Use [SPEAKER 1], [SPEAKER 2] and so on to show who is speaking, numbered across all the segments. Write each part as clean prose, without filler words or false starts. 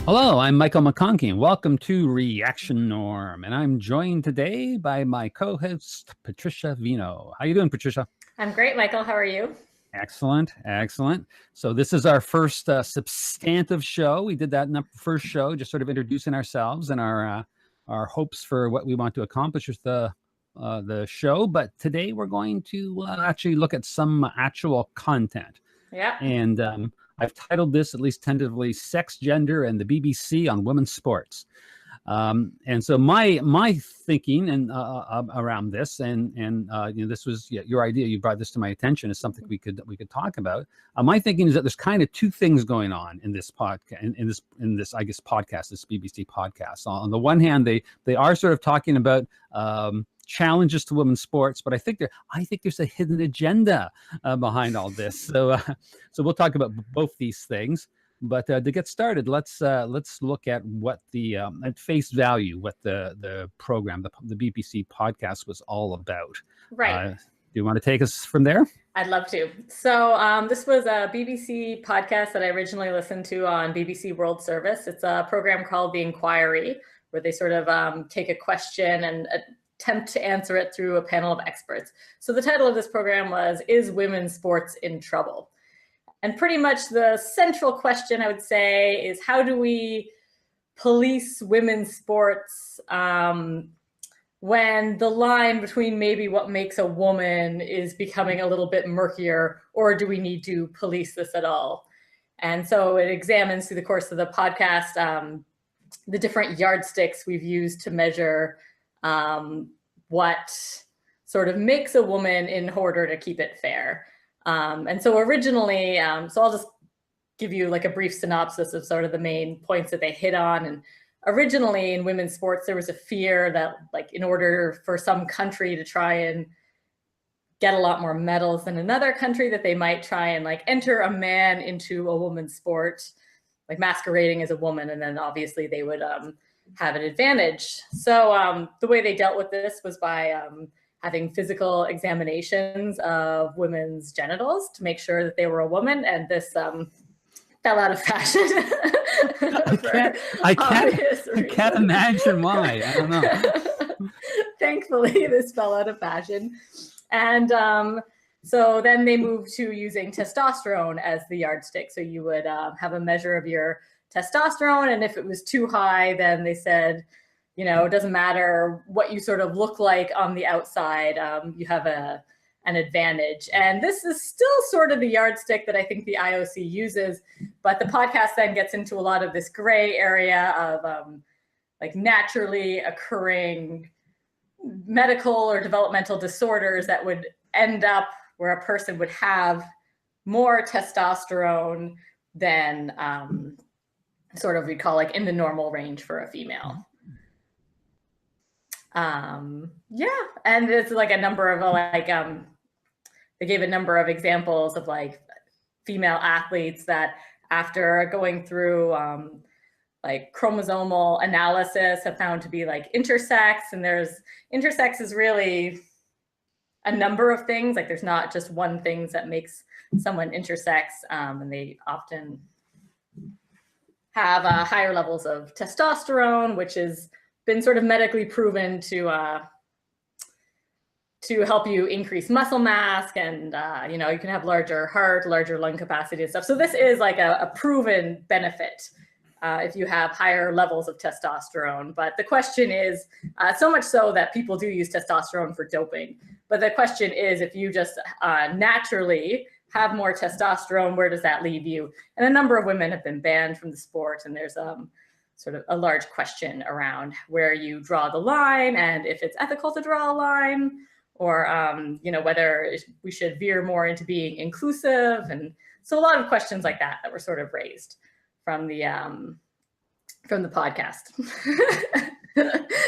[SPEAKER 1] Hello, I'm Michael McConkey, and welcome to Reaction Norm. And I'm joined today by my co-host, Patricia Vino. How you doing, Patricia?
[SPEAKER 2] I'm great, Michael. How are you?
[SPEAKER 1] Excellent, excellent. So this is our first substantive show. We did that in the first show, just sort of introducing ourselves and our hopes for what we want to accomplish with the show. But today we're going to actually look at some actual content.
[SPEAKER 2] Yeah.
[SPEAKER 1] And I've titled this, at least tentatively, Sex, Gender, and the BBC on Women's Sports. And so my thinking and around this, and this was your idea. You brought this to my attention as something we could talk about. My thinking is that there's kind of two things going on in this podcast, in this I guess podcast, this BBC podcast. On the one hand, they are sort of talking about challenges to women's sports, but I think there's a hidden agenda behind all this. So we'll talk about both these things. But to get started, let's look at what the at face value, what the program, the BBC podcast was all about.
[SPEAKER 2] Right.
[SPEAKER 1] Do you want to take us from there?
[SPEAKER 2] I'd love to. So this was a BBC podcast that I originally listened to on BBC World Service. It's a program called The Inquiry, where they sort of take a question and attempt to answer it through a panel of experts. So the title of this program was, "Is Women's Sports in Trouble?" And pretty much the central question, I would say, is how do we police women's sports when the line between maybe what makes a woman is becoming a little bit murkier, or do we need to police this at all? And so it examines through the course of the podcast the different yardsticks we've used to measure what sort of makes a woman in order to keep it fair. And so originally, so I'll just give you like a brief synopsis of sort of the main points that they hit on. And originally in women's sports, there was a fear that like in order for some country to try and get a lot more medals than another country, that they might try and like enter a man into a woman's sport, like masquerading as a woman. And then obviously they would have an advantage. So the way they dealt with this was by having physical examinations of women's genitals to make sure that they were a woman, and this fell out of fashion.
[SPEAKER 1] I can't imagine why. I don't know.
[SPEAKER 2] Thankfully, this fell out of fashion, and so then they moved to using testosterone as the yardstick. So you would have a measure of your testosterone, and if it was too high, then they said, it doesn't matter what you sort of look like on the outside, you have an advantage. And this is still sort of the yardstick that I think the IOC uses, but the podcast then gets into a lot of this gray area of like naturally occurring medical or developmental disorders that would end up where a person would have more testosterone than sort of we call like in the normal range for a female. And it's like a number of they gave a number of examples of like female athletes that after going through like chromosomal analysis have found to be like intersex, and intersex is really a number of things. Like there's not just one thing that makes someone intersex, and they often have higher levels of testosterone, which is been sort of medically proven to help you increase muscle mass, and you can have larger heart, larger lung capacity and stuff. So this is like a proven benefit if you have higher levels of testosterone. But the question is, so much so that people do use testosterone for doping. But the question is, if you just naturally have more testosterone, where does that leave you? And a number of women have been banned from the sport, and there's sort of a large question around where you draw the line and if it's ethical to draw a line, or whether we should veer more into being inclusive. And so a lot of questions like that were sort of raised from the podcast.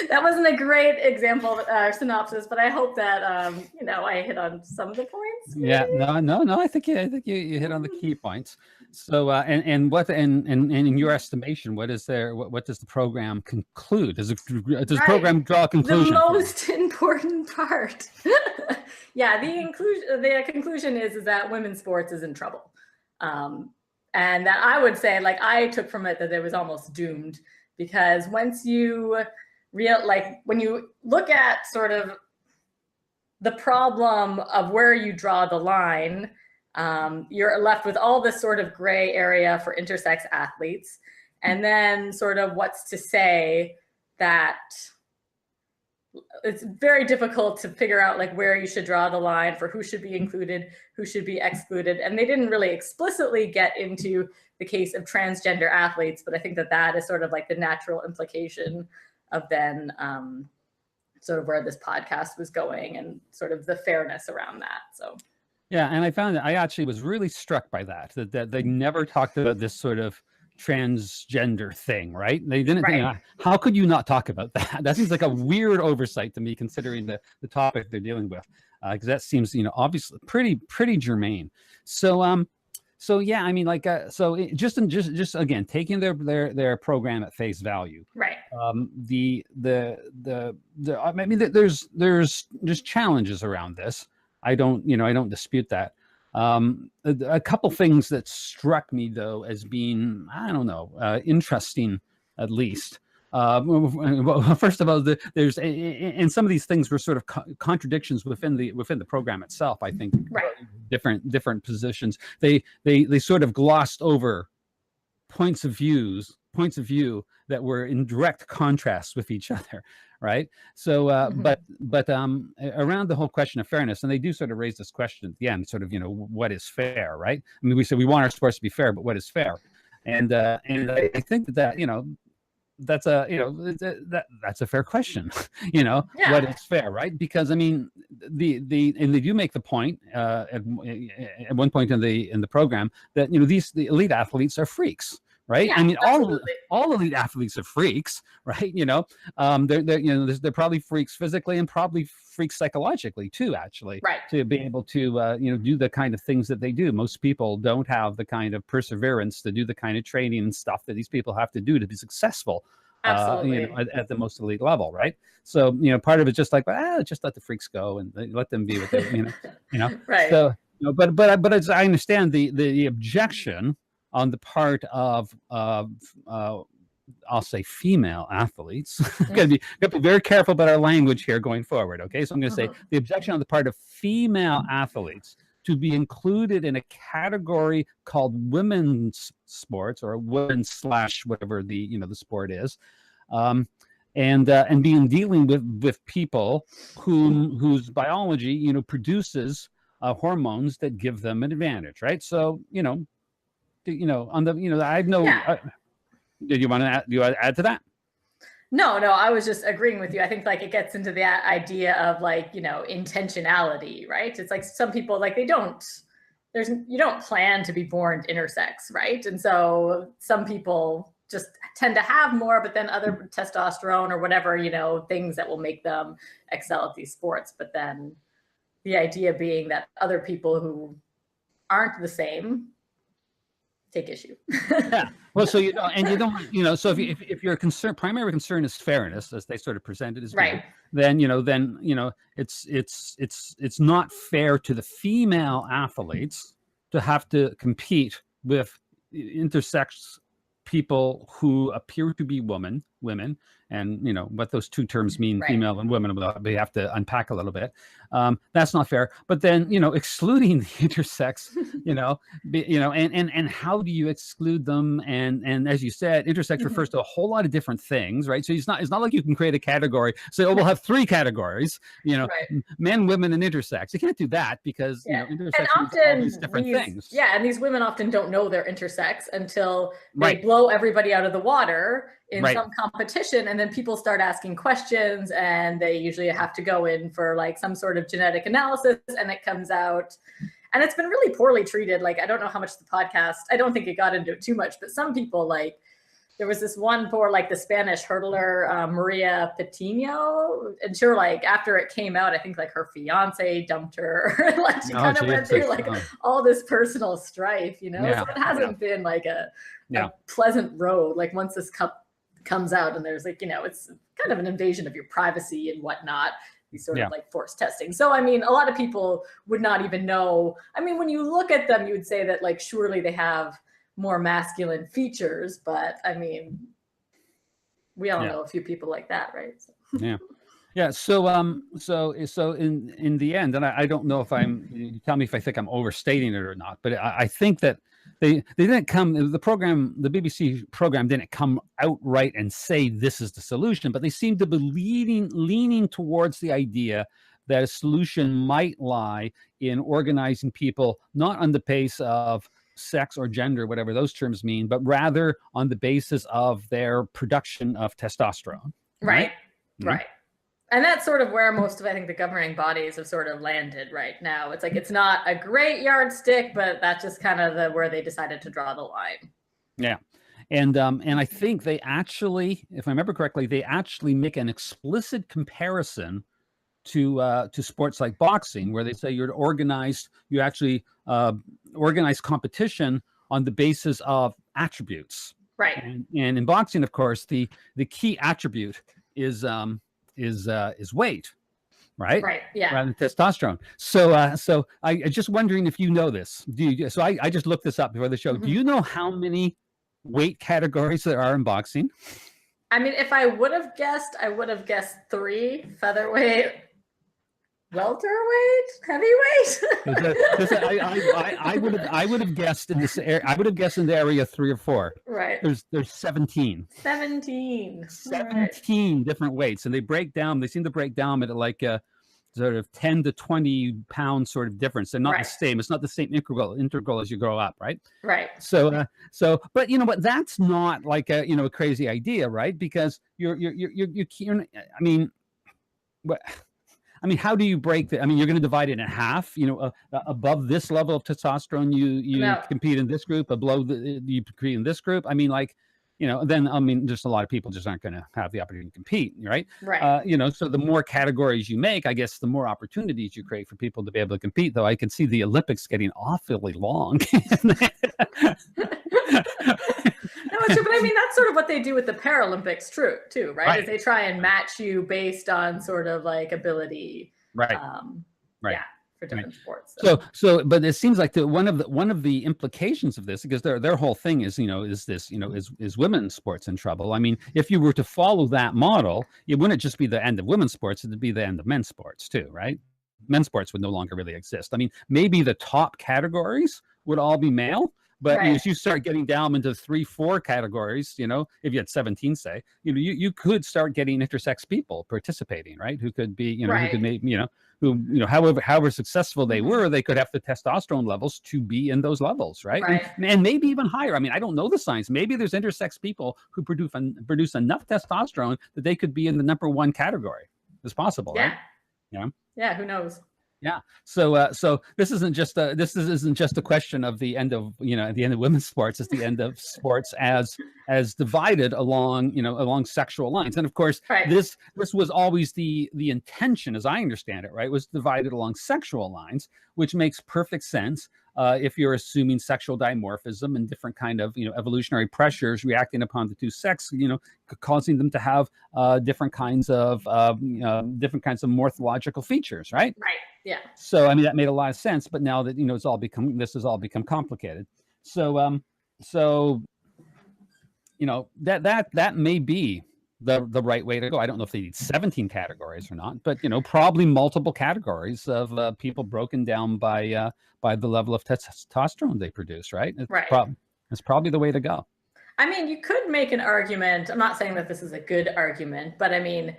[SPEAKER 2] That wasn't a great example synopsis, but I hope that I hit on some of the points. Maybe?
[SPEAKER 1] Yeah, no. I think you hit on the key points. So and in your estimation, what does the program conclude? Does the program draw a conclusion?
[SPEAKER 2] The most important part. Yeah, the conclusion is that women's sports is in trouble. And that I would say, like, I took from it that it was almost doomed, because once you when you look at sort of the problem of where you draw the line, you're left with all this sort of gray area for intersex athletes. And then sort of what's to say that it's very difficult to figure out like where you should draw the line for who should be included, who should be excluded. And they didn't really explicitly get into the case of transgender athletes, but I think that that is sort of like the natural implication of then sort of where this podcast was going and sort of the fairness around that. So
[SPEAKER 1] yeah, and I found that I actually was really struck by that they never talked about this sort of transgender thing, right? They didn't.
[SPEAKER 2] Right.
[SPEAKER 1] You know, how could you not talk about that? That seems like a weird oversight to me, considering the topic they're dealing with, because that seems, you know, obviously pretty germane. So yeah, I mean, like, just again, taking their program at face value,
[SPEAKER 2] right.
[SPEAKER 1] I mean, there's just challenges around this. I don't dispute that. A couple things that struck me though as being, I don't know, interesting at least. First of all, there's and some of these things were sort of contradictions within the program itself. I think
[SPEAKER 2] right.
[SPEAKER 1] different positions. They sort of glossed over points of view that were in direct contrast with each other, right? So but around the whole question of fairness, and they do sort of raise this question at the end, sort of, you know, what is fair, right? I mean, we said we want our sports to be fair, but what is fair? And I think that, you know, that's a fair question. You know,
[SPEAKER 2] yeah.
[SPEAKER 1] What is fair, right? Because I mean, and they do make the point at one point in the program that, you know, the elite athletes are freaks. Right.
[SPEAKER 2] Yeah,
[SPEAKER 1] I mean,
[SPEAKER 2] absolutely.
[SPEAKER 1] all elite athletes are freaks, right? You know, they're probably freaks physically and probably freaks psychologically too, actually,
[SPEAKER 2] right.
[SPEAKER 1] To be able to, do the kind of things that they do. Most people don't have the kind of perseverance to do the kind of training and stuff that these people have to do to be successful.
[SPEAKER 2] Absolutely.
[SPEAKER 1] At the most elite level, right? So, you know, part of it's just like, just let the freaks go and let them be with it,
[SPEAKER 2] Right.
[SPEAKER 1] So, you know, but as I understand the objection on the part of I'll say female athletes. Got to be very careful about our language here going forward. Okay, so I'm going to say the objection on the part of female athletes to be included in a category called women's sports or women's / whatever the sport is, and being dealing with people whose biology, you know, produces hormones that give them an advantage, right? So, on the, I have no.
[SPEAKER 2] Yeah.
[SPEAKER 1] Did you want to add to that?
[SPEAKER 2] No, I was just agreeing with you. I think like it gets into that idea of like, you know, intentionality, right? It's like some people like you don't plan to be born intersex, right? And so some people just tend to have more, but then other testosterone or whatever, you know, things that will make them excel at these sports. But then the idea being that other people who aren't the same take issue.
[SPEAKER 1] Yeah. Well, so so if your primary concern is fairness, as they sort of presented as
[SPEAKER 2] right,
[SPEAKER 1] then it's not fair to the female athletes to have to compete with intersex people who appear to be women, and you know what those two terms mean, right. Female and women, we have to unpack a little bit. That's not fair. But then, you know, excluding the intersex, and how do you exclude them? And as you said, intersex refers to a whole lot of different things, right? So it's not like you can create a category, say, we'll have 3 categories, right. Men, women, and intersex. You can't do that because intersex
[SPEAKER 2] and often
[SPEAKER 1] all these different things.
[SPEAKER 2] Yeah, and these women often don't know they're intersex until they blow everybody out of the water in some competition, and then people start asking questions, and they usually have to go in for like some sort of genetic analysis, and it comes out, and it's been really poorly treated. Like, I don't know how much the podcast, I don't think it got into it too much, but some people, like, there was this one for like the Spanish hurdler, Maria Patino, and sure, like after it came out, I think like her fiance dumped her. Like she kind of went through like all this personal strife, you know. So it hasn't been like a pleasant road. Like once this cup comes out and there's like, it's kind of an invasion of your privacy and whatnot, these sort of like forced testing. So, I mean, a lot of people would not even know. I mean, when you look at them, you would say that like, surely they have more masculine features, but I mean, we all know a few people like that, right? So.
[SPEAKER 1] Yeah. Yeah. So in the end, and I don't know if you tell me if I think I'm overstating it or not, but I think that they didn't come, the BBC program didn't come outright and say this is the solution, but they seem to be leaning towards the idea that a solution might lie in organizing people not on the basis of sex or gender, whatever those terms mean, but rather on the basis of their production of testosterone.
[SPEAKER 2] Right. Right. And that's sort of where most of, I think, the governing bodies have sort of landed right now. It's like, it's not a great yardstick, but that's just kind of where they decided to draw the line.
[SPEAKER 1] Yeah. And I think they actually, if I remember correctly, they actually make an explicit comparison to sports like boxing, where they say you actually organize competition on the basis of attributes.
[SPEAKER 2] Right.
[SPEAKER 1] And in boxing, of course, the key attribute is weight, right?
[SPEAKER 2] Right. Yeah.
[SPEAKER 1] Rather than testosterone. So I just wondering if you know this. So I just looked this up before the show. Mm-hmm. Do you know how many weight categories there are in boxing?
[SPEAKER 2] I mean, if I would have guessed, I would have guessed 3: featherweight, welterweight, heavyweight.
[SPEAKER 1] I would have guessed in this area. I would have guessed in the area 3 or 4.
[SPEAKER 2] Right.
[SPEAKER 1] There's 17.
[SPEAKER 2] 17
[SPEAKER 1] right. Different weights, and they seem to break down at like a sort of 10 to 20 pound sort of difference. They're not the same. It's not the same integral as you grow up, right?
[SPEAKER 2] Right.
[SPEAKER 1] So but you know what? That's not like a a crazy idea, right? Because you're I mean, what? I mean, how do you break that? I mean, you're going to divide it in half. Above this level of testosterone, you compete in this group. Below you compete in this group. I mean, like, then I mean, just a lot of people just aren't going to have the opportunity to compete, right?
[SPEAKER 2] Right.
[SPEAKER 1] So the more categories you make, I guess, the more opportunities you create for people to be able to compete. Though I can see the Olympics getting awfully long.
[SPEAKER 2] No, it's true, but I mean, that's sort of what they do with the Paralympics, too, right? Is they try and match you based on sort of like ability,
[SPEAKER 1] right?
[SPEAKER 2] Yeah, for different sports.
[SPEAKER 1] So, but it seems like one of the implications of this, because their whole thing is, is women's sports in trouble? I mean, if you were to follow that model, it wouldn't just be the end of women's sports; it'd be the end of men's sports too, right? Men's sports would no longer really exist. I mean, maybe the top categories would all be male. But as you start getting down into 3, 4 categories, if you had 17, say, you could start getting intersex people participating, right? Who could be, who could maybe, however successful they were, they could have the testosterone levels to be in those levels, right? And maybe even higher. I mean, I don't know the science. Maybe there's intersex people who produce enough testosterone that they could be in the number 1 category. It's possible, right?
[SPEAKER 2] Yeah, who knows?
[SPEAKER 1] Yeah. So this isn't just a question of the end of the end of women's sports. It's the end of sports as divided along sexual lines. And of course, this was always the intention, as I understand it, right? Was divided along sexual lines, which makes perfect sense if you're assuming sexual dimorphism and different kind of evolutionary pressures reacting upon the two sexes, causing them to have different kinds of morphological features, right?
[SPEAKER 2] Right. Yeah.
[SPEAKER 1] So I mean that made a lot of sense, but now that this has all become complicated. So that may be the right way to go. I don't know if they need 17 categories or not, but probably multiple categories of people broken down by the level of testosterone they produce, right? It's probably the way to go.
[SPEAKER 2] I mean, you could make an argument. I'm not saying that this is a good argument, but I mean,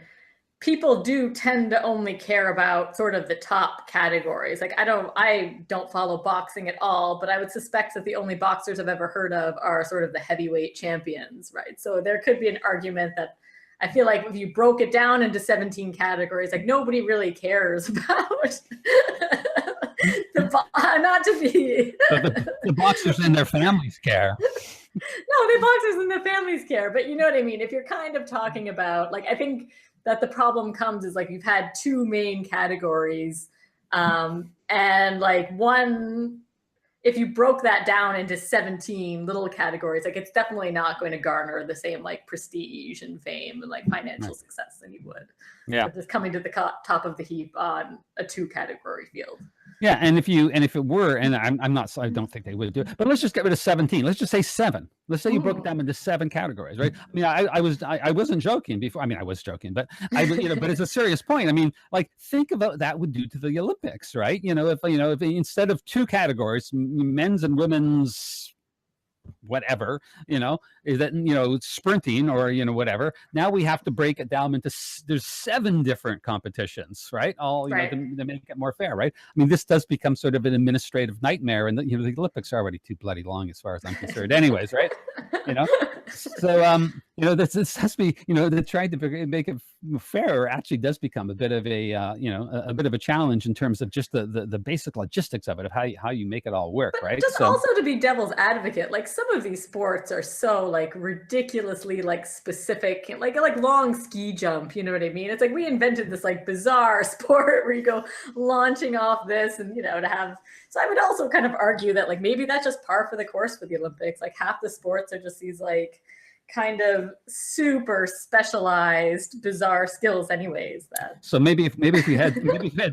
[SPEAKER 2] people do tend to only care about sort of the top categories. Like I don't follow boxing at all, but I would suspect that the only boxers I've ever heard of are sort of the heavyweight champions, right? So there could be an argument that I feel like if you broke it down into 17 categories, like nobody really cares about not to be.
[SPEAKER 1] the boxers and their families care.
[SPEAKER 2] No, the boxers and the families care, but you know what I mean? If you're kind of talking about, like, I think that the problem comes is like you've had 2 main categories, and like one, if you broke that down into 17 little categories, like it's definitely not going to garner the same like prestige and fame and like financial success than you would.
[SPEAKER 1] Yeah.
[SPEAKER 2] Just coming to the top of the heap on a 2 category field.
[SPEAKER 1] Yeah, and if it were, and I'm not, I don't think they would do it, but let's just get rid of 17. Let's just say 7. Let's say you broke it down into 7 categories, right? I mean, I wasn't joking before. I mean, I was joking, but but it's a serious point. I mean, like, think about what that would do to the Olympics, right? If instead of 2 categories, men's and women's whatever, is that sprinting or whatever, now we have to break it down into there's 7 different competitions, right? All
[SPEAKER 2] Right.
[SPEAKER 1] to make it more fair, right? I mean, this does become sort of an administrative nightmare, and the Olympics are already too bloody long as far as I'm concerned anyways, right? So this has to be, the trying to make it fair actually does become a bit of a bit of a challenge in terms of just the basic logistics of it, of how you make it all work,
[SPEAKER 2] But
[SPEAKER 1] right?
[SPEAKER 2] just also to be devil's advocate, like some of these sports are so like ridiculously like specific, like long ski jump, you know what I mean? It's like we invented this like bizarre sport where you go launching off this and to have. So I would also kind of argue that like maybe that's just par for the course for the Olympics. Like half the sports are just these like kind of super specialized bizarre skills anyways.
[SPEAKER 1] So maybe if we had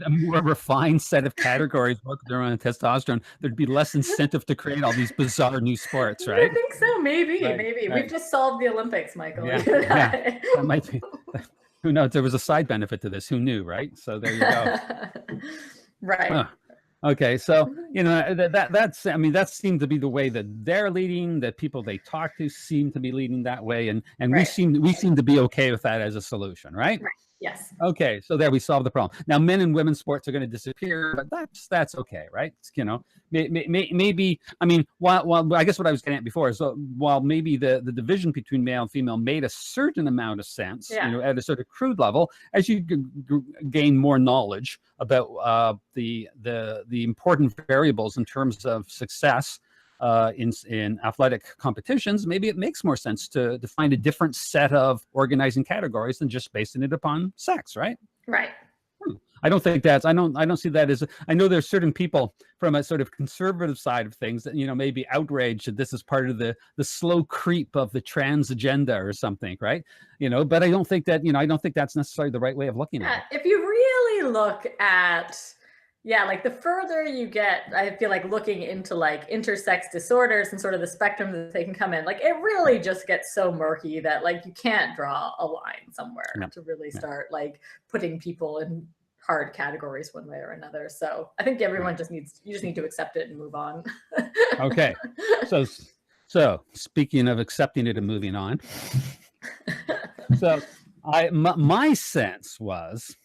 [SPEAKER 1] a more refined set of categories focused around testosterone, there'd be less incentive to create all these bizarre new sports, right?
[SPEAKER 2] I think so. Maybe
[SPEAKER 1] Right.
[SPEAKER 2] We've just solved the Olympics, Michael.
[SPEAKER 1] Yeah, that might be. Who knows? There was a side benefit to this. Who knew, right? So there you go.
[SPEAKER 2] Right.
[SPEAKER 1] Huh. Okay, so that seemed to be the way that they're leading. That people they talk to seem to be leading that way, and
[SPEAKER 2] Right.
[SPEAKER 1] we seem to be okay with that as a solution, right?
[SPEAKER 2] Right. Yes.
[SPEAKER 1] Okay, so there we solved the problem. Now, men and women's sports are going to disappear, but that's okay, right? Maybe. I mean, while I guess what I was getting at before is while maybe the division between male and female made a certain amount of sense, at a sort of crude level, as you gain more knowledge about the important variables in terms of success in athletic competitions, maybe it makes more sense to find a different set of organizing categories than just basing it upon sex, right?
[SPEAKER 2] Right.
[SPEAKER 1] I don't think I don't see that as. I know there's certain people from a sort of conservative side of things that may be outraged that this is part of the slow creep of the trans agenda or something, right? But I don't think that I don't think that's necessarily the right way of looking at it.
[SPEAKER 2] If you really look at like the further you get, I feel like looking into like intersex disorders and sort of the spectrum that they can come in, like it really just gets so murky that like you can't draw a line somewhere to really start like putting people in hard categories one way or another. So I think everyone you just need to accept it and move on.
[SPEAKER 1] Okay. So speaking of accepting it and moving on, so my sense was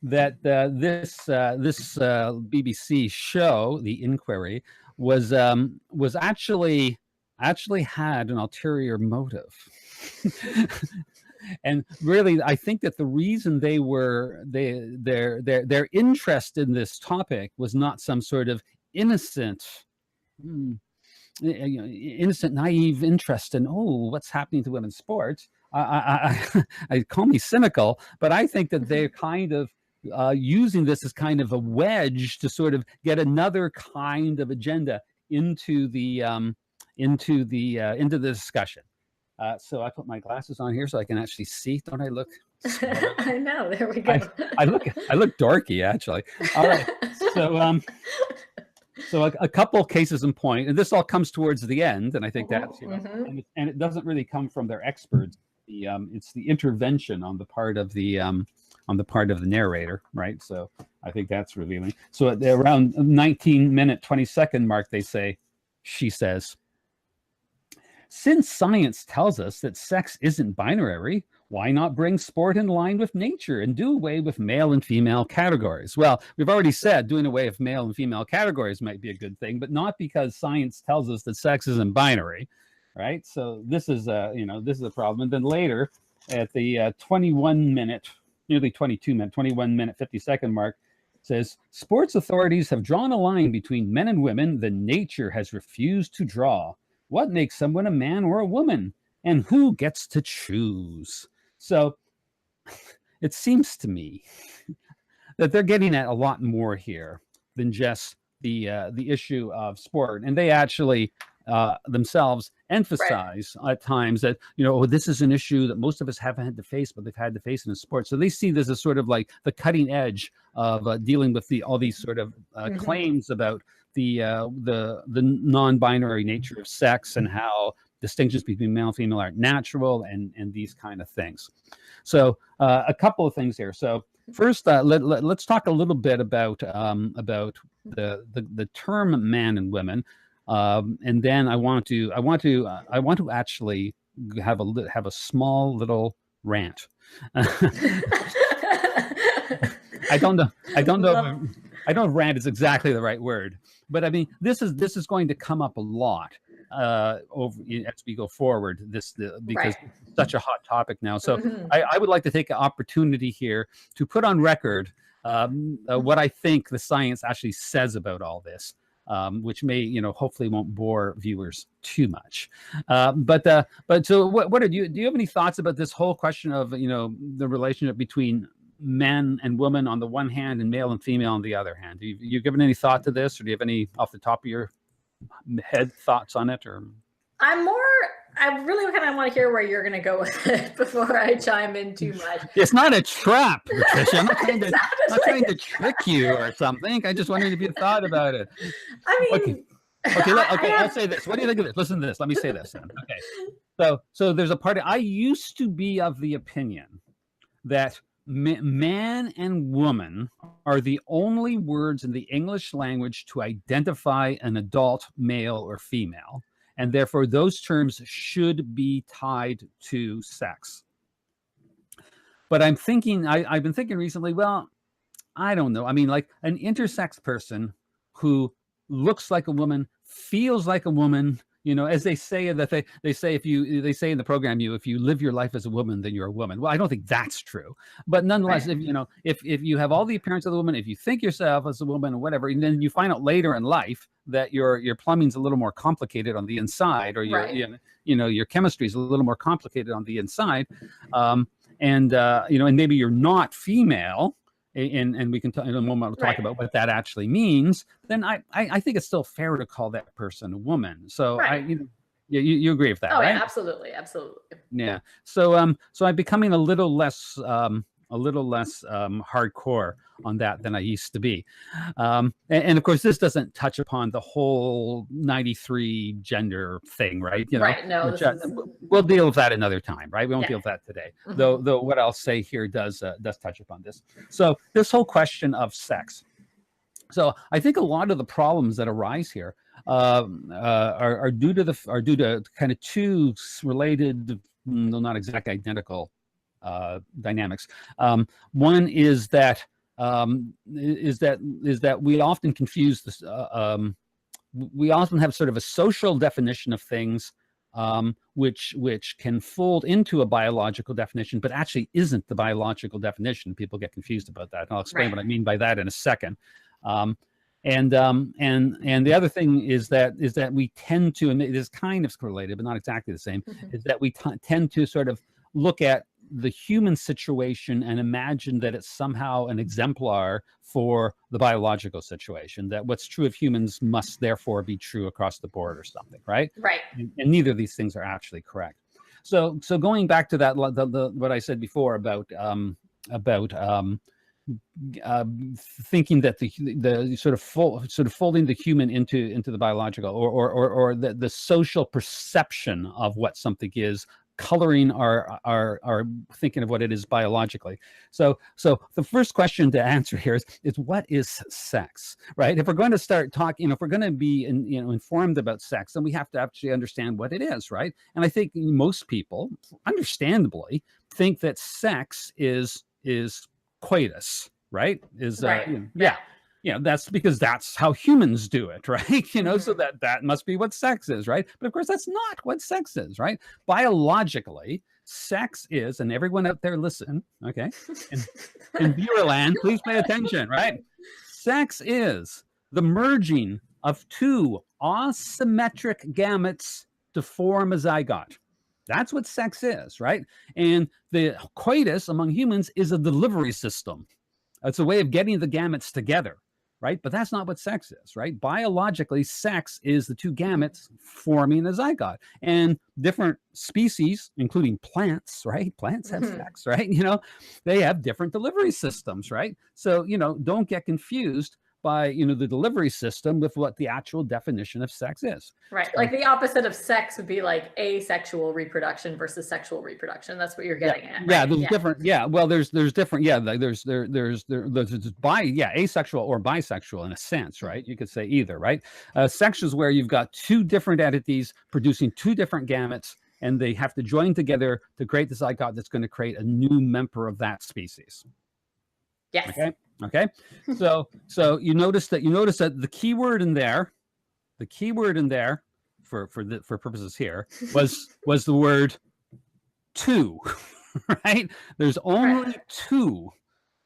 [SPEAKER 1] that this BBC show, The Inquiry, was actually had an ulterior motive. And really, I think that the reason their interest in this topic was not some sort of innocent, naive interest in what's happening to women's sports. I call me cynical, but I think that they're kind of using this as kind of a wedge to sort of get another kind of agenda into the discussion. So I put my glasses on here so I can actually see. Don't I look?
[SPEAKER 2] I know. There we go.
[SPEAKER 1] I look dorky, actually. All right. So a couple cases in point, and this all comes towards the end, and I think that's and it doesn't really come from their experts. It's the intervention on the part of the narrator, right? So I think that's revealing. So at around 19-minute 20-second mark, she says, "Since science tells us that sex isn't binary, why not bring sport in line with nature and do away with male and female categories?" Well, we've already said doing away with male and female categories might be a good thing, but not because science tells us that sex isn't binary, right? So this is this is a problem. And then later at the 21-minute, nearly 22-minute, 21-minute 50-second mark, says, "Sports authorities have drawn a line between men and women that nature has refused to draw. What makes someone a man or a woman? And who gets to choose?" So it seems to me that they're getting at a lot more here than just the issue of sport. And they actually themselves emphasize at times that, oh, this is an issue that most of us haven't had to face, but they've had to face in sports. So they see this as sort of like the cutting edge of dealing with all these sort of claims about the non-binary nature of sex and how distinctions between male and female are natural and these kind of things. So a couple of things here. So first, let's talk a little bit about the term man and women. And then I want to actually have a small little rant. I don't know if rant is exactly the right word, but I mean this is going to come up a lot over as we go forward. Because it's such a hot topic now. So I would like to take an opportunity here to put on record what I think the science actually says about all this. Which may, hopefully won't bore viewers too much. But so what do you have any thoughts about this whole question of, the relationship between men and women on the one hand and male and female on the other hand? You given any thought to this, or do you have any off the top of your head thoughts on it? Or
[SPEAKER 2] I really kind of want to hear where you're going to go with it before I chime in too much.
[SPEAKER 1] It's not a trap, Patricia. I'm not trying to trick you or something. I just wondered if you thought about it.
[SPEAKER 2] I mean,
[SPEAKER 1] okay. Let's say this. What do you think of this? Listen to this. Let me say this. Then. Okay. So there's a part. I used to be of the opinion that man and woman are the only words in the English language to identify an adult male or female. And therefore, those terms should be tied to sex. But I've been thinking recently, well, I don't know. I mean, like an intersex person who looks like a woman, feels like a woman, as they say that they say in the program, if you live your life as a woman, then you're a woman. Well, I don't think that's true. But nonetheless, if you have all the appearance of the woman, if you think yourself as a woman or whatever, and then you find out later in life that your plumbing's a little more complicated on the inside, or your chemistry is a little more complicated on the inside, and maybe you're not female, and we can in a moment we'll talk about what that actually means. Then I think it's still fair to call that person a woman. So you agree with that, right?
[SPEAKER 2] Yeah, absolutely.
[SPEAKER 1] Yeah. So I'm becoming a little less hardcore on that than I used to be. And of course, this doesn't touch upon the whole 93 gender thing, right?
[SPEAKER 2] Right. No,
[SPEAKER 1] we'll deal with that another time, right? We won't deal with that today. Though what I'll say here does touch upon this. So this whole question of sex. So I think a lot of the problems that arise here are due to kind of two related, not exactly identical dynamics. One is that we often confuse this. We often have sort of a social definition of things, which can fold into a biological definition, but actually isn't the biological definition. People get confused about that, and I'll explain what I mean by that in a second. And the other thing is that we tend to, and it is kind of related, but not exactly the same, is that we tend to sort of look at the human situation and imagine that it's somehow an exemplar for the biological situation, that what's true of humans must therefore be true across the board or something, right?
[SPEAKER 2] Right.
[SPEAKER 1] And neither of these things are actually correct. So going back to that, what I said before about thinking that the sort of folding the human into the biological, or the social perception of what something is, coloring our thinking of what it is biologically. So the first question to answer here is what is sex, right? If we're going to start talking, if we're going to be informed about sex, then we have to actually understand what it is, right? And I think most people, understandably, think that sex is coitus, right? That's because that's how humans do it, right? So that must be what sex is, right? But of course, that's not what sex is, right? Biologically, sex is, and everyone out there listen, okay? In Viewerland, please pay attention, right? Sex is the merging of two asymmetric gametes to form a zygote. That's what sex is, right? And the coitus among humans is a delivery system. It's a way of getting the gametes together. right? But that's not what sex is, right? Biologically, sex is the two gametes forming a zygote. And different species, including plants, right? Plants have sex, right? They have different delivery systems, right? So, don't get confused by, the delivery system with what the actual definition of sex is.
[SPEAKER 2] Right.
[SPEAKER 1] So,
[SPEAKER 2] Like the opposite of sex would be like asexual reproduction versus sexual reproduction. That's what you're getting at.
[SPEAKER 1] yeah,
[SPEAKER 2] Right?
[SPEAKER 1] there's different. Yeah, well, there's different. Yeah, like there's asexual or bisexual in a sense, right? You could say either, right? Sex is where you've got two different entities producing two different gametes, and they have to join together to create the zygote that's going to create a new member of that species.
[SPEAKER 2] Yes.
[SPEAKER 1] Okay. So you notice that the key word in there, for purposes here was the word two. Right? There's only two,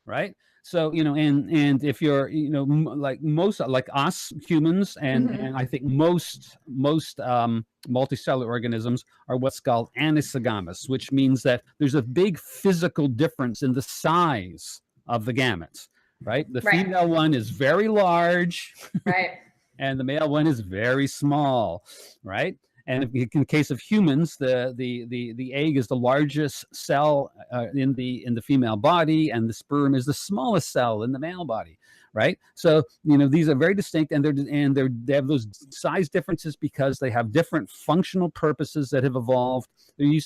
[SPEAKER 1] right? So, and if you're, like most, like us humans, and I think most multicellular organisms are what's called anisogamous, which means that there's a big physical difference in the size of the gametes, right? The female one is very large,
[SPEAKER 2] right?
[SPEAKER 1] And the male one is very small, right? And in the case of humans, the egg is the largest cell in the female body, and the sperm is the smallest cell in the male body, right? So these are very distinct, and they have those size differences because they have different functional purposes that have evolved. You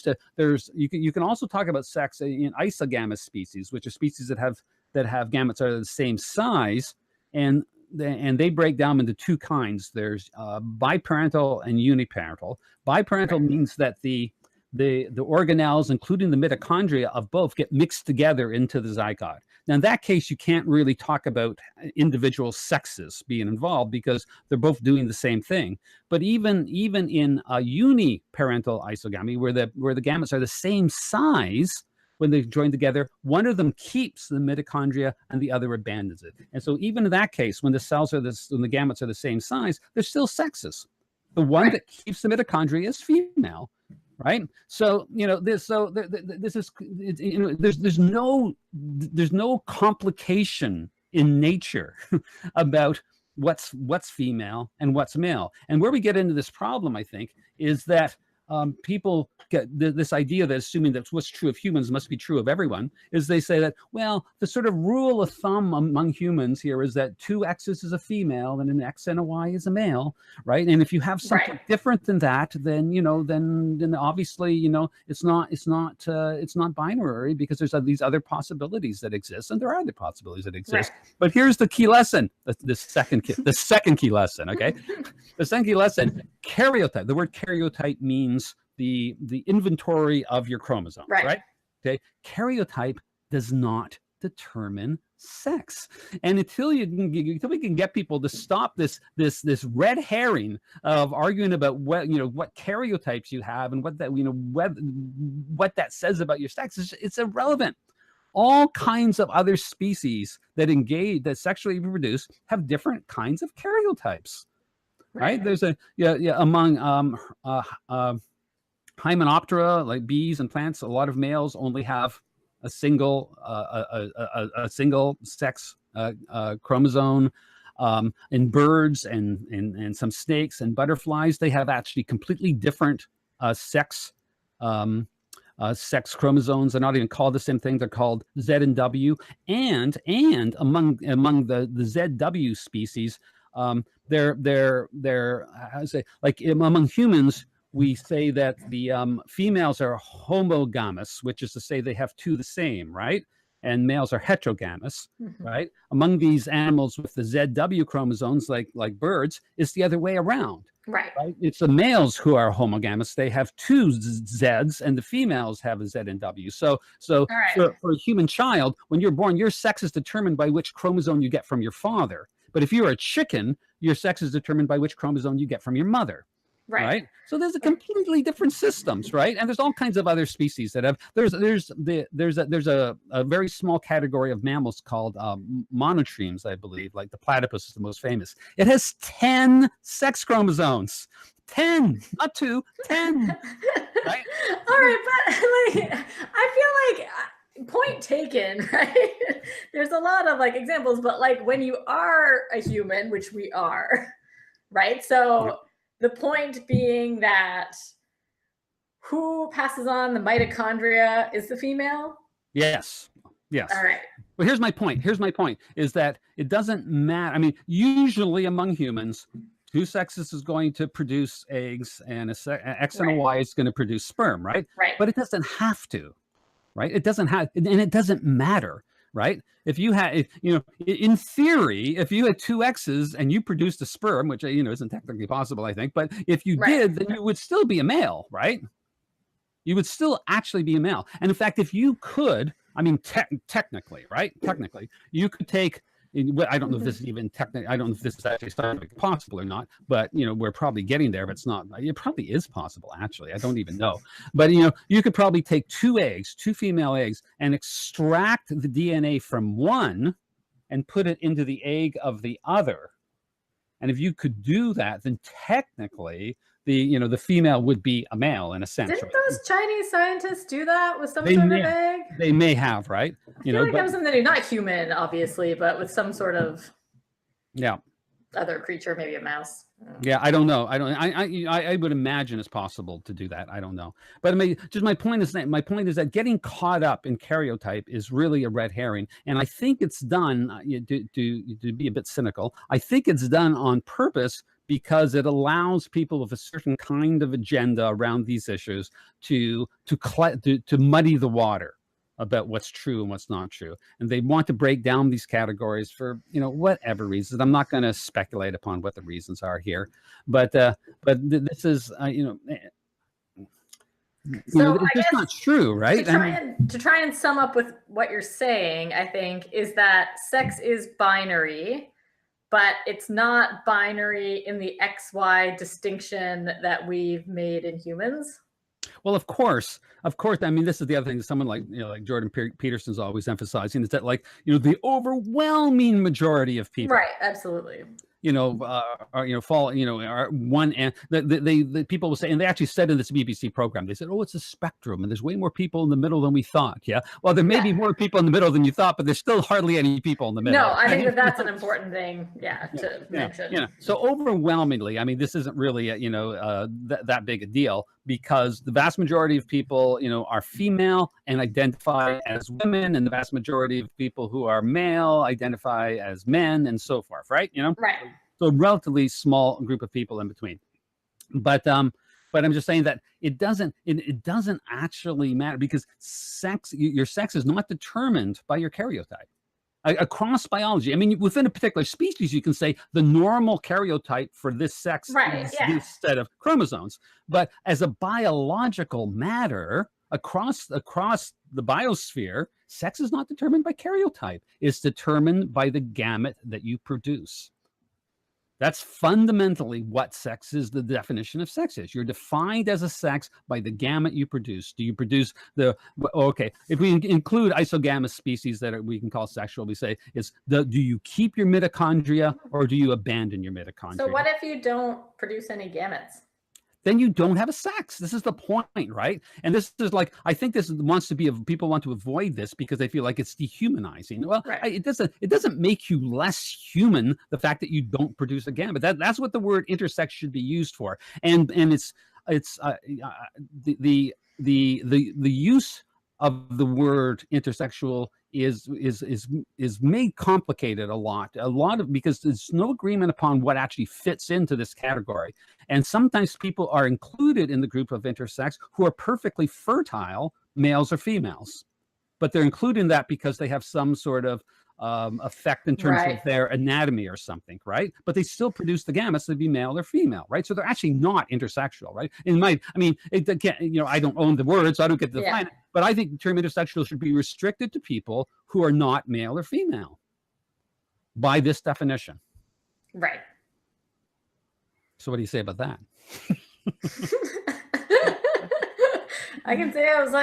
[SPEAKER 1] can also talk about sex in isogamous species, which are species that have gametes that are the same size, and they break down into two kinds. There's biparental and uniparental. Biparental means that the organelles, including the mitochondria of both, get mixed together into the zygote. Now, in that case, you can't really talk about individual sexes being involved because they're both doing the same thing. But even in a uniparental isogamy, where the gametes are the same size, when they join together, one of them keeps the mitochondria and the other abandons it. And so even in that case, when the gametes are the same size, they're still sexes. The one that keeps the mitochondria is female, right? So, there's no complication in nature about what's female and what's male. And where we get into this problem, I think, is that people get this idea that assuming that what's true of humans must be true of everyone, is they say that, well, the sort of rule of thumb among humans here is that 2 X's is a female and an X and a Y is a male, right? And if you have something different than that, then then obviously it's not binary, because there's these other possibilities that exist, and there are other possibilities that exist. But here's the key lesson, the second key lesson. Okay, the second key lesson: karyotype. The word karyotype means the inventory of your chromosomes, right? Okay, karyotype does not determine sex, and until we can get people to stop this red herring of arguing about what karyotypes you have and what that says about your sex, it's irrelevant. All kinds of other species that sexually reproduce have different kinds of karyotypes. Right? There's among Hymenoptera, like bees and plants, a lot of males only have a single sex chromosome. In birds and some snakes and butterflies, they have actually completely different sex chromosomes. They're not even called the same thing. They're called Z and W. And among the ZW species, they're how to say, like among humans, we say that the females are homogamous, which is to say they have 2 the same, right? And males are heterogamous, right? Among these animals with the ZW chromosomes, like birds, it's the other way around. Right? It's the males who are homogamous. They have 2 Zs, and the females have a Z and W. So for a human child, when you're born, your sex is determined by which chromosome you get from your father. But if you're a chicken, your sex is determined by which chromosome you get from your mother. Right. So there's a completely different systems, right? And there's all kinds of other species that have. There's a very small category of mammals called monotremes, I believe. Like the platypus is the most famous. It has 10 sex chromosomes. 10, not 2, 10. Right?
[SPEAKER 2] All right, but I feel like point taken, right? There's a lot of like examples, but like when you are a human, which we are, right? So the point being that who passes on the mitochondria is the female.
[SPEAKER 1] Yes. Yes.
[SPEAKER 2] All right.
[SPEAKER 1] Well, here's my point. Here's my point is that it doesn't matter. I mean, usually among humans, two sexes is going to produce eggs and an X and a Y is going to produce sperm, right?
[SPEAKER 2] Right.
[SPEAKER 1] But it doesn't have to, right? It doesn't have, and it doesn't matter, right? If you had, you know, in theory, if you had two X's and you produced a sperm, which, you know, isn't technically possible, I think, but if you did, then you would still be a male, right? You would still actually be a male. And in fact, if you could, I mean, technically, right? Technically, you could take, I don't know if this is even technically, I don't know if this is actually scientifically possible or not, but, you know, we're probably getting there, but it's not, it probably is possible, actually. I don't even know. But, you know, you could probably take two eggs, two female eggs, and extract the DNA from one and put it into the egg of the other. And if you could do that, then technically, the female would be a male in a sense.
[SPEAKER 2] Didn't those Chinese scientists do that with some sort of egg?
[SPEAKER 1] They may have, right?
[SPEAKER 2] I feel like that was something they do, not human, obviously, but with some sort of other creature, maybe a mouse.
[SPEAKER 1] Yeah, I don't know. I would imagine it's possible to do that. I don't know. But I mean, just my point is that getting caught up in karyotype is really a red herring, and I think it's done to be a bit cynical. I think it's done on purpose because it allows people with a certain kind of agenda around these issues to muddy the water about what's true and what's not true, and they want to break down these categories for whatever reasons. I'm not going to speculate upon what the reasons are here, but this is it's just not true, right?
[SPEAKER 2] To try and sum up with what you're saying, I think, is that sex is binary, but it's not binary in the XY distinction that we've made in humans.
[SPEAKER 1] Well, of course. I mean, this is the other thing. Someone like Jordan Peterson's always emphasizing is that the overwhelming majority of people,
[SPEAKER 2] right? Absolutely.
[SPEAKER 1] Are one end. The people will say, and they actually said in this BBC program, they said, "Oh, it's a spectrum, and there's way more people in the middle than we thought." Yeah, well, there may be more people in the middle than you thought, but there's still hardly any people in the middle.
[SPEAKER 2] No, I think that's an important thing, to mention.
[SPEAKER 1] Yeah. So overwhelmingly, I mean, this isn't really that big a deal because the vast majority of people, are female and identify as women, and the vast majority of people who are male identify as men, and so forth, right?
[SPEAKER 2] Right.
[SPEAKER 1] So a relatively small group of people in between. But I'm just saying that it doesn't actually matter because your sex is not determined by your karyotype. Across biology, I mean, within a particular species, you can say the normal karyotype for this sex is this set of chromosomes. But as a biological matter, across the biosphere, sex is not determined by karyotype. It's determined by the gamete that you produce. That's fundamentally what sex is. The definition of sex is. You're defined as a sex by the gamete you produce. Do you produce if we include isogamous species that we can call sexual, we say do you keep your mitochondria or do you abandon your mitochondria?
[SPEAKER 2] So what if you don't produce any gametes?
[SPEAKER 1] Then you don't have a sex. This is the point, right? And this is I think this people want to avoid this because they feel like it's dehumanizing. Well, it doesn't make you less human, the fact that you don't produce a gamete. That's what the word intersex should be used for. And it's the use of the word intersexual is made complicated a lot because there's no agreement upon what actually fits into this category. And sometimes people are included in the group of intersex who are perfectly fertile, males or females, but they're included in that because they have some sort of effect in terms of their anatomy or something, right? But they still produce the gametes to be male or female, right? So they're actually not intersexual, right? I don't own the word, so I don't get to define it. But I think the term intersexual should be restricted to people who are not male or female by this definition.
[SPEAKER 2] Right.
[SPEAKER 1] So what do you say about that?
[SPEAKER 2] I can say I was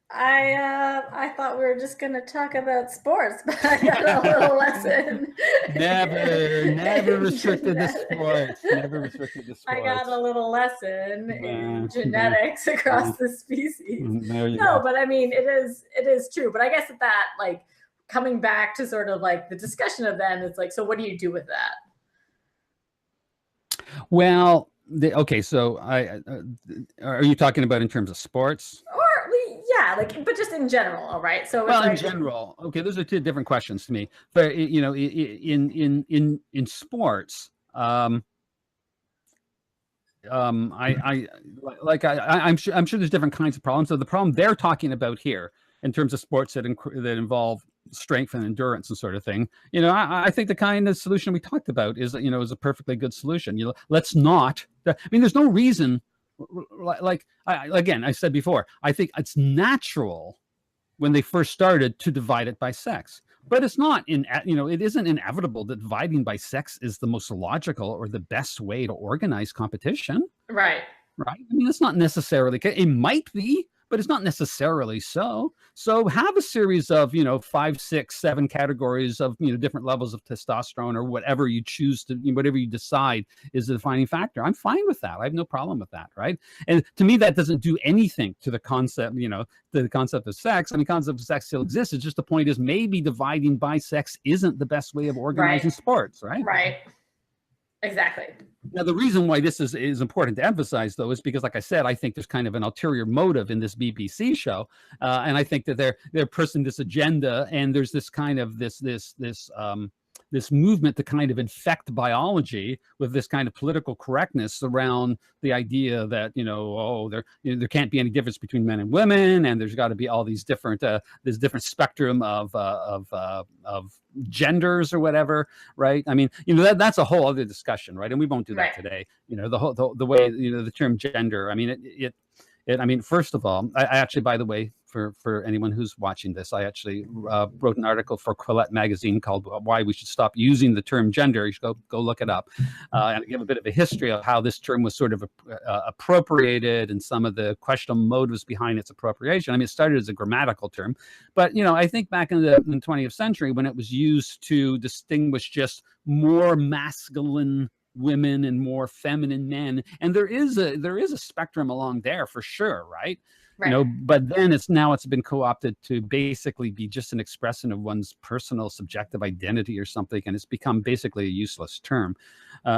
[SPEAKER 2] I thought we were just gonna talk about sports, but I got a little lesson.
[SPEAKER 1] Never
[SPEAKER 2] in
[SPEAKER 1] restricted to
[SPEAKER 2] genetics.
[SPEAKER 1] sports. Never restricted to
[SPEAKER 2] I got a
[SPEAKER 1] sports.
[SPEAKER 2] little lesson
[SPEAKER 1] Nah,
[SPEAKER 2] in
[SPEAKER 1] nah,
[SPEAKER 2] genetics
[SPEAKER 1] nah.
[SPEAKER 2] across the species.
[SPEAKER 1] There you
[SPEAKER 2] No,
[SPEAKER 1] go.
[SPEAKER 2] but I mean, it is true. But I guess that like coming back to sort of like the discussion of then, it's like, so what do you do with that?
[SPEAKER 1] Well, okay. So, are you talking about in terms of sports?
[SPEAKER 2] Or yeah, like, but just in general, all right. So it's
[SPEAKER 1] Well, in
[SPEAKER 2] like,
[SPEAKER 1] general, okay. Those are two different questions to me. But you know, in sports, I like I'm sure there's different kinds of problems. So the problem they're talking about here in terms of sports that involve strength and endurance and sort of thing, you know, I think the kind of solution we talked about is, you know, is a perfectly good solution. You know, let's not. I mean, there's no reason. Like again, I said before, I think it's natural when they first started to divide it by sex. But it's not it isn't inevitable that dividing by sex is the most logical or the best way to organize competition,
[SPEAKER 2] right,
[SPEAKER 1] right? I mean, it's not necessarily, it might be, but it's not necessarily so. So have a series of, you know, 5, 6, 7 categories of, you know, different levels of testosterone or whatever you choose to, whatever you decide is the defining factor. I'm fine with that. I have no problem with that, right? And to me, that doesn't do anything to the concept, you know, to the concept of sex. I mean, concept of sex still exists. It's just the point is maybe dividing by sex isn't the best way of
[SPEAKER 2] right,
[SPEAKER 1] organizing sports, right?
[SPEAKER 2] right, exactly.
[SPEAKER 1] Now, the reason why this is important to emphasize, though, is because, like I said, I think there's kind of an ulterior motive in this BBC show, and I think that they're pushing this agenda, and there's this kind of this movement to kind of infect biology with this kind of political correctness around the idea that, you know, oh, there can't be any difference between men and women, and there's got to be all these different this different spectrum of genders or whatever, right? I mean, you know, that's a whole other discussion, right? And we won't do that
[SPEAKER 2] Right.
[SPEAKER 1] today. You know, the way, you know, the term gender. I mean, I mean, first of all, I actually, by the way, for anyone who's watching this, I actually wrote an article for Quillette magazine called "Why We Should Stop Using the Term Gender." You should go look it up, and give a bit of a history of how this term was sort of appropriated and some of the questionable motives behind its appropriation. I mean, it started as a grammatical term, but you know, I think back in the 20th century when it was used to distinguish just more masculine women and more feminine men, and there is a spectrum along there for sure, right? You
[SPEAKER 2] Right.
[SPEAKER 1] know, but then it's been co-opted to basically be just an expression of one's personal subjective identity or something, and it's become basically a useless term.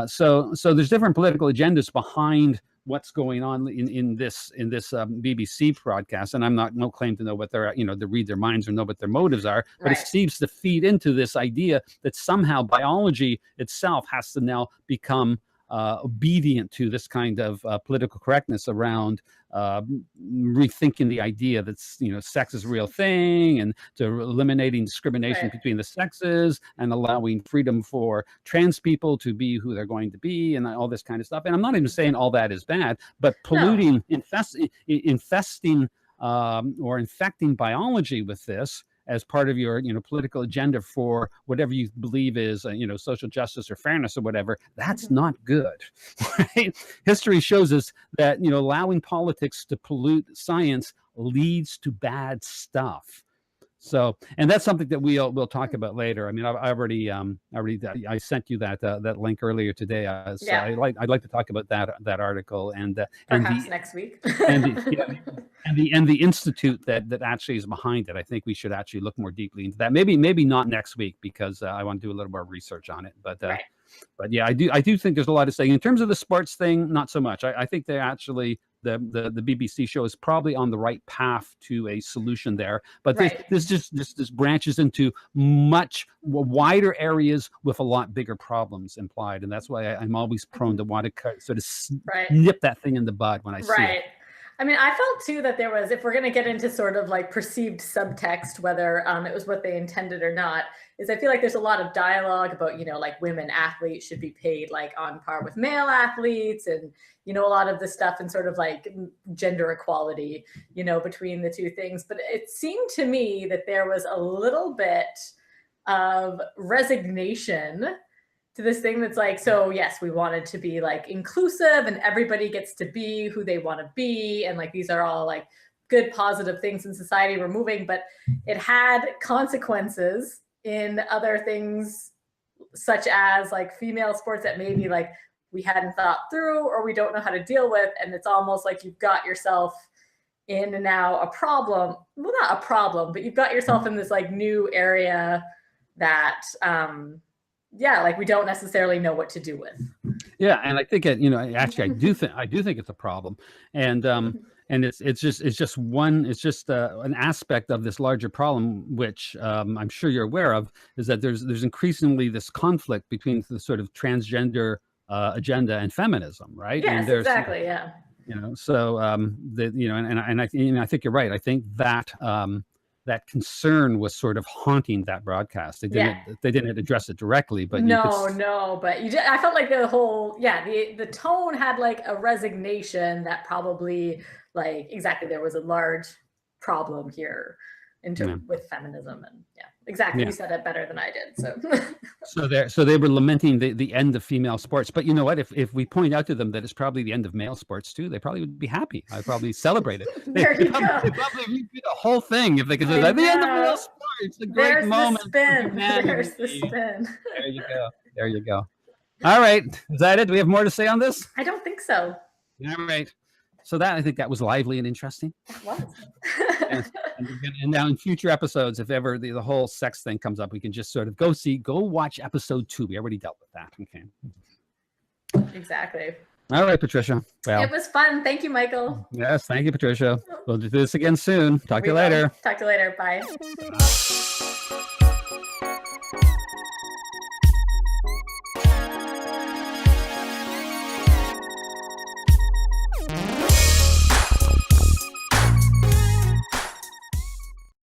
[SPEAKER 1] So there's different political agendas behind what's going on in this BBC broadcast, and I'm not no claim to know what they're, you know, to read their minds or know what their motives are, but it
[SPEAKER 2] Right.
[SPEAKER 1] seems to feed into this idea that somehow biology itself has to now become obedient to this kind of political correctness around rethinking the idea that, you know, sex is a real thing, and to eliminating discrimination
[SPEAKER 2] Right.
[SPEAKER 1] between the sexes and allowing freedom for trans people to be who they're going to be and all this kind of stuff. And I'm not even saying all that is bad, but
[SPEAKER 2] No.
[SPEAKER 1] polluting, infesting or infecting biology with this as part of your, you know, political agenda for whatever you believe is, you know, social justice or fairness or whatever, that's not good, right? History shows us that, you know, allowing politics to pollute science leads to bad stuff. So, and that's something that we'll talk about later. I mean, I sent you that link earlier today. So
[SPEAKER 2] Yeah.
[SPEAKER 1] I'd like to talk about that article and
[SPEAKER 2] Perhaps
[SPEAKER 1] the
[SPEAKER 2] next week.
[SPEAKER 1] and the, yeah, and the institute that actually is behind it. I think we should actually look more deeply into that. Maybe not next week, because I want to do a little more research on it.
[SPEAKER 2] Right.
[SPEAKER 1] But yeah, I do think there's a lot to say in terms of the sports thing. Not so much. I think they actually the BBC show is probably on the right path to a solution there. But
[SPEAKER 2] Right.
[SPEAKER 1] this branches into much wider areas with a lot bigger problems implied, and that's why I'm always prone to want to sort of
[SPEAKER 2] Right.
[SPEAKER 1] nip that thing in the bud when I see it.
[SPEAKER 2] Right. I mean, I felt too that there was, if we're going to get into sort of like perceived subtext, whether it was what they intended or not, is I feel like there's a lot of dialogue about, you know, like women athletes should be paid like on par with male athletes, and, you know, a lot of the stuff and sort of like gender equality, you know, between the two things. But it seemed to me that there was a little bit of resignation to this thing that's like, so yes, we wanted to be like inclusive and everybody gets to be who they want to be, and like these are all like good positive things in society were moving, but it had consequences in other things, such as like female sports that maybe like we hadn't thought through or we don't know how to deal with. And it's almost like you've got yourself in now a problem. Well, not a problem, but you've got yourself in this like new area that, like we don't necessarily know what to do with.
[SPEAKER 1] Yeah, and I think actually I do think it's a problem, and it's just an aspect of this larger problem, which I'm sure you're aware of, is that there's increasingly this conflict between the sort of transgender agenda and feminism, right?
[SPEAKER 2] Yes,
[SPEAKER 1] and
[SPEAKER 2] exactly. Yeah.
[SPEAKER 1] So I think you're right. I think that that concern was sort of haunting that broadcast. They didn't address it directly, but
[SPEAKER 2] but I felt like the whole the tone had like a resignation that probably like exactly there was a large problem here with feminism, and you said it better than I did.
[SPEAKER 1] So they were lamenting the end of female sports, but you know what? If we point out to them that it's probably the end of male sports too, they probably would be happy. I'd probably celebrate it. They probably redo the whole thing if they could say that the end of male sports, the great moment.
[SPEAKER 2] There's the spin.
[SPEAKER 1] There you go. All right, is that it? Do we have more to say on this?
[SPEAKER 2] I don't think so.
[SPEAKER 1] All right. So I think that was lively and interesting.
[SPEAKER 2] It was.
[SPEAKER 1] And now in future episodes, if ever the whole sex thing comes up, we can just sort of go watch episode 2. We already dealt with that. Okay.
[SPEAKER 2] Exactly.
[SPEAKER 1] All right, Patricia. Well,
[SPEAKER 2] it was fun. Thank you, Michael.
[SPEAKER 1] Yes, thank you, Patricia. We'll do this again soon. Talk to you later.
[SPEAKER 2] Talk to you later. Bye.